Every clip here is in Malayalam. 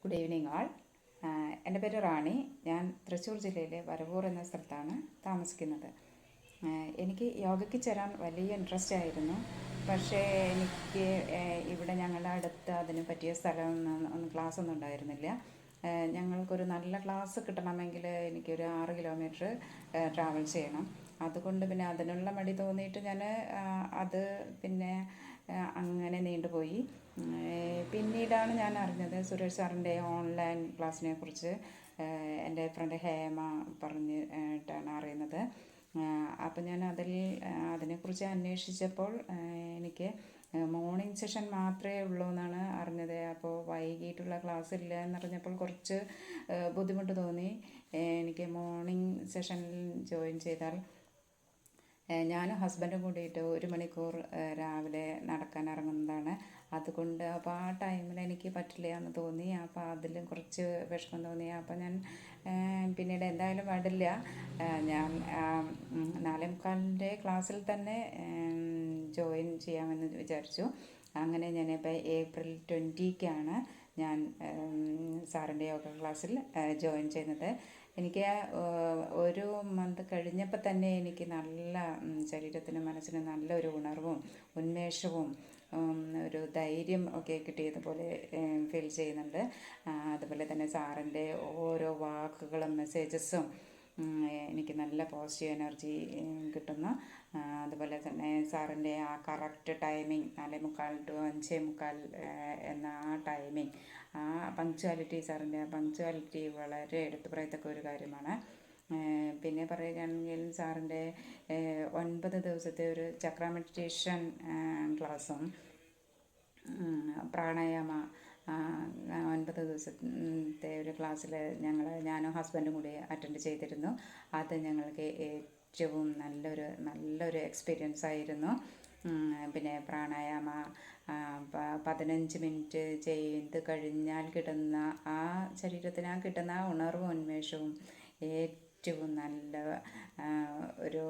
ഗുഡ് ഈവനിങ് ആൾ. എൻ്റെ പേര് റാണി. ഞാൻ തൃശ്ശൂർ ജില്ലയിലെ വരവൂർ എന്ന സ്ഥലത്താണ് താമസിക്കുന്നത്. എനിക്ക് യോഗയ്ക്ക് ചേരാൻ വലിയ ഇൻട്രസ്റ്റ് ആയിരുന്നു. പക്ഷേ എനിക്ക് ഇവിടെ ഞങ്ങളുടെ അടുത്ത് അതിന് പറ്റിയ സ്ഥലമൊന്നും ക്ലാസ്സൊന്നും ഉണ്ടായിരുന്നില്ല. ഞങ്ങൾക്കൊരു നല്ല ക്ലാസ് കിട്ടണമെങ്കിൽ എനിക്കൊരു 6 കിലോമീറ്റർ ട്രാവൽ ചെയ്യണം. അതുകൊണ്ട് പിന്നെ അതിനുള്ള മടി തോന്നിയിട്ട് ഞാൻ അത് പിന്നെ അങ്ങനെ നീണ്ടുപോയി. പിന്നീടാണ് ഞാൻ അറിഞ്ഞത് സുരേഷ് സാറിൻ്റെ ഓൺലൈൻ ക്ലാസ്സിനെ കുറിച്ച്. എൻ്റെ ഫ്രണ്ട് ഹേമ പറഞ്ഞിട്ടാണ് അറിയുന്നത്. അപ്പം ഞാൻ അതിനെക്കുറിച്ച് അന്വേഷിച്ചപ്പോൾ എനിക്ക് മോർണിംഗ് സെഷൻ മാത്രമേ ഉള്ളൂ എന്നാണ് അറിഞ്ഞത്. അപ്പോൾ വൈകിട്ടുള്ള ക്ലാസ് ഇല്ല എന്നറിഞ്ഞപ്പോൾ കുറച്ച് ബുദ്ധിമുട്ട് തോന്നി. എനിക്ക് മോർണിംഗ് സെഷനിൽ ജോയിൻ ചെയ്താൽ ഞാനും ഹസ്ബൻഡും കൂടിയിട്ട് 1 മണിക്കൂർ രാവിലെ നടക്കാൻ ഇറങ്ങുന്നതാണ്. അതുകൊണ്ട് അപ്പോൾ ആ ടൈമിൽ എനിക്ക് പറ്റില്ല എന്ന് തോന്നി. അപ്പോൾ അതിലും കുറച്ച് വിഷമം തോന്നി. അപ്പോൾ ഞാൻ പിന്നീട് എന്തായാലും വേണ്ടില്ല, ഞാൻ 4:45 ക്ലാസ്സിൽ തന്നെ ജോയിൻ ചെയ്യാമെന്ന് വിചാരിച്ചു. അങ്ങനെ ഞാനിപ്പോൾ ഏപ്രിൽ 20-ക്കാണ് ഞാൻ സാറിൻ്റെ യോഗ ക്ലാസ്സിൽ ജോയിൻ ചെയ്യുന്നത്. എനിക്ക് 1 മന്ത് കഴിഞ്ഞപ്പോൾ തന്നെ എനിക്ക് നല്ല ശരീരത്തിനും മനസ്സിനും നല്ലൊരു ഉണർവും ഉന്മേഷവും ഒരു ധൈര്യം ഒക്കെ കിട്ടിയതുപോലെ ഫീൽ ചെയ്യുന്നുണ്ട്. അതുപോലെ തന്നെ സാറിൻ്റെ ഓരോ വാക്കുകളും മെസ്സേജസും എനിക്ക് നല്ല പോസിറ്റീവ് എനർജി കിട്ടുന്നു. അതുപോലെ തന്നെ സാറിൻ്റെ ആ കറക്റ്റ് ടൈമിങ് 4:45 to 5:45 എന്ന ആ ടൈമിങ്, ആ പങ്ക്ച്വാലിറ്റി, സാറിൻ്റെ ആ പങ്ക്ച്വാലിറ്റി വളരെ എടുത്തു പറയത്തക്ക ഒരു കാര്യമാണ്. പിന്നെ പറയുകയാണെങ്കിൽ സാറിൻ്റെ 9 ദിവസത്തെ ഒരു ചക്ര മെഡിറ്റേഷൻ ക്ലാസ്സും പ്രാണായാമ 9 ദിവസത്തെ ഒരു ക്ലാസ്സിൽ ഞാനും ഹസ്ബൻഡും കൂടി അറ്റൻഡ് ചെയ്തിരുന്നു. അത് ഞങ്ങൾക്ക് ഏറ്റവും നല്ലൊരു എക്സ്പീരിയൻസ് ആയിരുന്നു. പിന്നെ പ്രാണായാമ 15 മിനിറ്റ് ചെയ്ത് കഴിഞ്ഞാൽ കിട്ടുന്ന ആ ശരീരത്തിന് കിട്ടുന്ന ആ ഉണർവും ഉന്മേഷവും ഏറ്റവും നല്ല ഒരു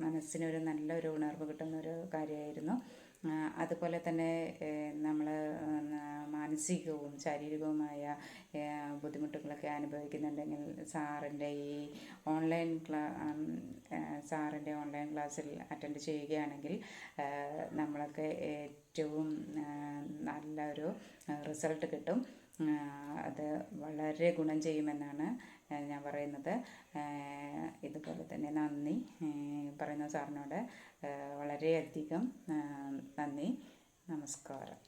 മനസ്സിനൊരു നല്ലൊരു ഉണർവ് കിട്ടുന്നൊരു കാര്യമായിരുന്നു. അതുപോലെ തന്നെ നമ്മൾ മാനസികവും ശാരീരികവുമായ ബുദ്ധിമുട്ടുകളൊക്കെ അനുഭവിക്കുന്നുണ്ടെങ്കിൽ സാറിൻ്റെ ഓൺലൈൻ ക്ലാസ്സിൽ അറ്റൻഡ് ചെയ്യുകയാണെങ്കിൽ നമ്മളൊക്കെ ഏറ്റവും നല്ലൊരു റിസൾട്ട് കിട്ടും. അത് വളരെ ഗുണം ചെയ്യുമെന്നാണ് ഞാൻ പറയുന്നത്. ഇതുപോലെ തന്നെ നന്ദി പറയുന്ന സാറിനോട് വളരെയധികം നന്ദി. നമസ്കാരം.